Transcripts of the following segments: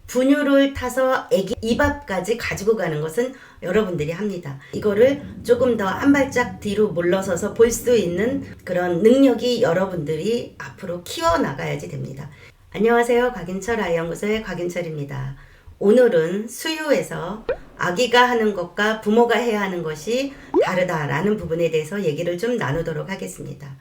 분유를 타서 애기 입 앞까지 가지고 가는 것은 여러분들이 합니다. 이거를 조금 더 한 발짝 뒤로 물러서서 볼 수 있는 그런 능력이 여러분들이 앞으로 키워나가야지 됩니다. 안녕하세요. 곽인철 아이연구소의 곽인철입니다. 오늘은 수유에서 아기가 하는 것과 부모가 해야 하는 것이 다르다라는 부분에 대해서 얘기를 좀 나누도록 하겠습니다.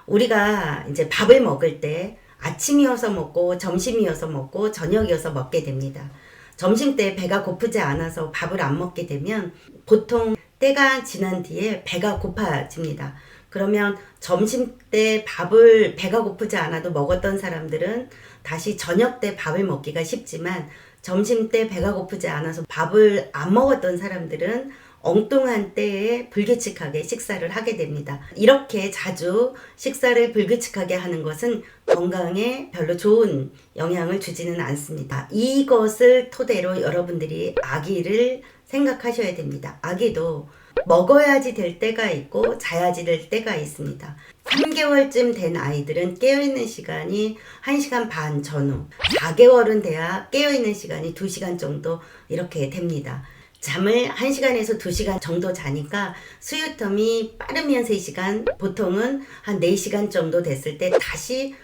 우리가 이제 밥을 먹을 때 아침이어서 먹고 점심이어서 먹고 저녁이어서 먹게 됩니다. 점심 때 배가 고프지 않아서 밥을 안 먹게 되면 보통 때가 지난 뒤에 배가 고파집니다. 그러면 점심 때 밥을 배가 고프지 않아도 먹었던 사람들은 다시 저녁 때 밥을 먹기가 쉽지만 점심 때 배가 고프지 않아서 밥을 안 먹었던 사람들은 엉뚱한 때에 불규칙하게 식사를 하게 됩니다. 이렇게 자주 식사를 불규칙하게 하는 것은 건강에 별로 좋은 영향을 주지는 않습니다. 이것을 토대로 여러분들이 아기를 생각하셔야 됩니다. 아기도 먹어야지 될 때가 있고 자야지 될 때가 있습니다. 3개월쯤 된 아이들은 깨어있는 시간이 1시간 반 전후, 4개월은 돼야 깨어있는 시간이 2시간 정도 이렇게 됩니다. 잠을 1시간에서 2시간 정도 자니까 수유텀이 빠르면 3시간, 보통은 한 4시간 정도 됐을 때 다시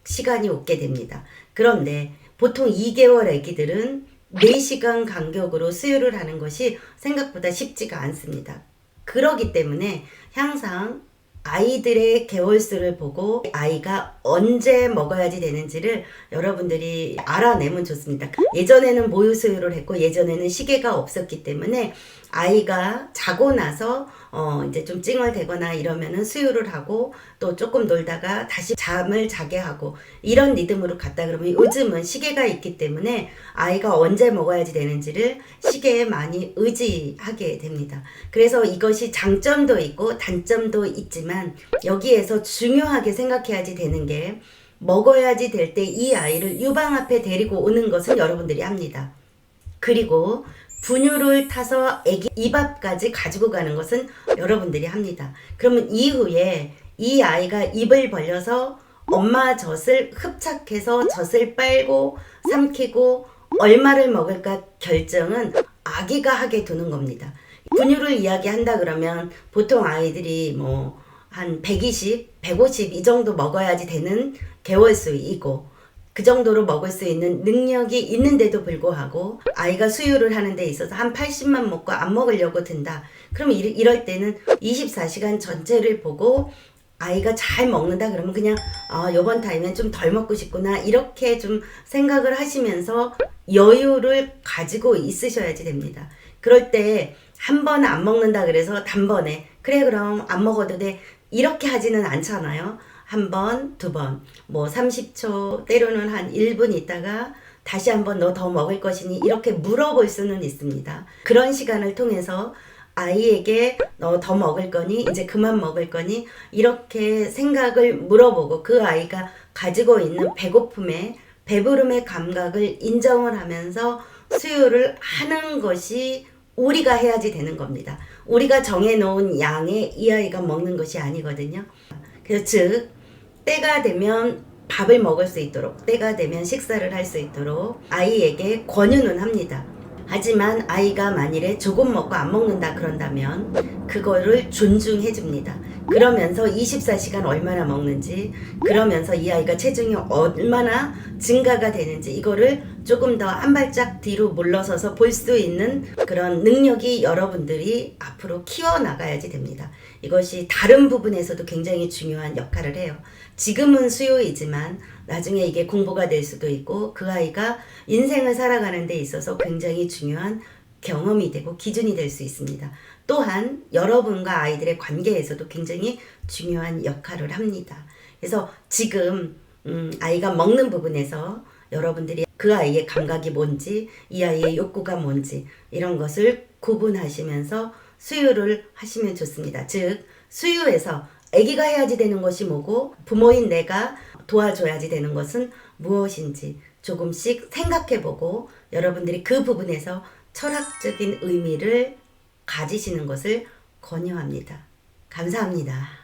시간이 오게 됩니다. 그런데 보통 2개월 아기들은 4시간 간격으로 수유를 하는 것이 생각보다 쉽지가 않습니다. 그러기 때문에 항상 아이들의 개월수를 보고 아이가 언제 먹어야지 되는지를 여러분들이 알아내면 좋습니다. 예전에는 모유 수유를 했고 예전에는 시계가 없었기 때문에 아이가 자고 나서 이제 좀 찡얼대거나 이러면은 수유를 하고 또 조금 놀다가 다시 잠을 자게 하고 이런 리듬으로 갔다 그러면 요즘은 시계가 있기 때문에 아이가 언제 먹어야지 되는지를 시계에 많이 의지하게 됩니다. 그래서 이것이 장점도 있고 단점도 있지만 여기에서 중요하게 생각해야지 되는 게 먹어야지 될 때 이 아이를 유방 앞에 데리고 오는 것은 여러분들이 합니다. 그리고 분유를 타서 애기 입 앞까지 가지고 가는 것은 여러분들이 합니다. 그러면 이후에 이 아이가 입을 벌려서 엄마 젖을 흡착해서 젖을 빨고 삼키고 얼마를 먹을까 결정은 아기가 하게 두는 겁니다. 분유를 이야기한다 그러면 보통 아이들이 한 120, 150 이 정도 먹어야지 되는 개월수이고 그 정도로 먹을 수 있는 능력이 있는데도 불구하고 아이가 수유를 하는 데 있어서 한 80만 먹고 안 먹으려고 든다. 그럼 이럴 때는 24시간 전체를 보고 아이가 잘 먹는다 그러면 그냥 요번 타임엔 좀 덜 먹고 싶구나 이렇게 좀 생각을 하시면서 여유를 가지고 있으셔야지 됩니다. 그럴 때 한 번 안 먹는다 그래서 단번에 그래 그럼 안 먹어도 돼 이렇게 하지는 않잖아요. 한 번, 두 번, 30초, 때로는 한 1분 있다가 다시 한 번 너 더 먹을 것이니 이렇게 물어볼 수는 있습니다. 그런 시간을 통해서 아이에게 너 더 먹을 거니 이제 그만 먹을 거니 이렇게 생각을 물어보고 그 아이가 가지고 있는 배고픔에 배부름의 감각을 인정을 하면서 수유를 하는 것이 우리가 해야지 되는 겁니다. 우리가 정해놓은 양에 이 아이가 먹는 것이 아니거든요. 그래서 즉 때가 되면 밥을 먹을 수 있도록 때가 되면 식사를 할 수 있도록 아이에게 권유는 합니다. 하지만 아이가 만일에 조금 먹고 안 먹는다 그런다면 그거를 존중해 줍니다. 그러면서 24시간 얼마나 먹는지 그러면서 이 아이가 체중이 얼마나 증가가 되는지 이거를 조금 더 한 발짝 뒤로 물러서서 볼 수 있는 그런 능력이 여러분들이 앞으로 키워나가야지 됩니다. 이것이 다른 부분에서도 굉장히 중요한 역할을 해요. 지금은 수요이지만 나중에 이게 공부가 될 수도 있고 그 아이가 인생을 살아가는 데 있어서 굉장히 중요한 경험이 되고 기준이 될 수 있습니다. 또한 여러분과 아이들의 관계에서도 굉장히 중요한 역할을 합니다. 그래서 지금 아이가 먹는 부분에서 여러분들이 그 아이의 감각이 뭔지 이 아이의 욕구가 뭔지 이런 것을 구분하시면서 수유를 하시면 좋습니다. 즉 수유에서 아기가 해야지 되는 것이 뭐고 부모인 내가 도와줘야지 되는 것은 무엇인지 조금씩 생각해보고 여러분들이 그 부분에서 철학적인 의미를 가지시는 것을 권유합니다. 감사합니다.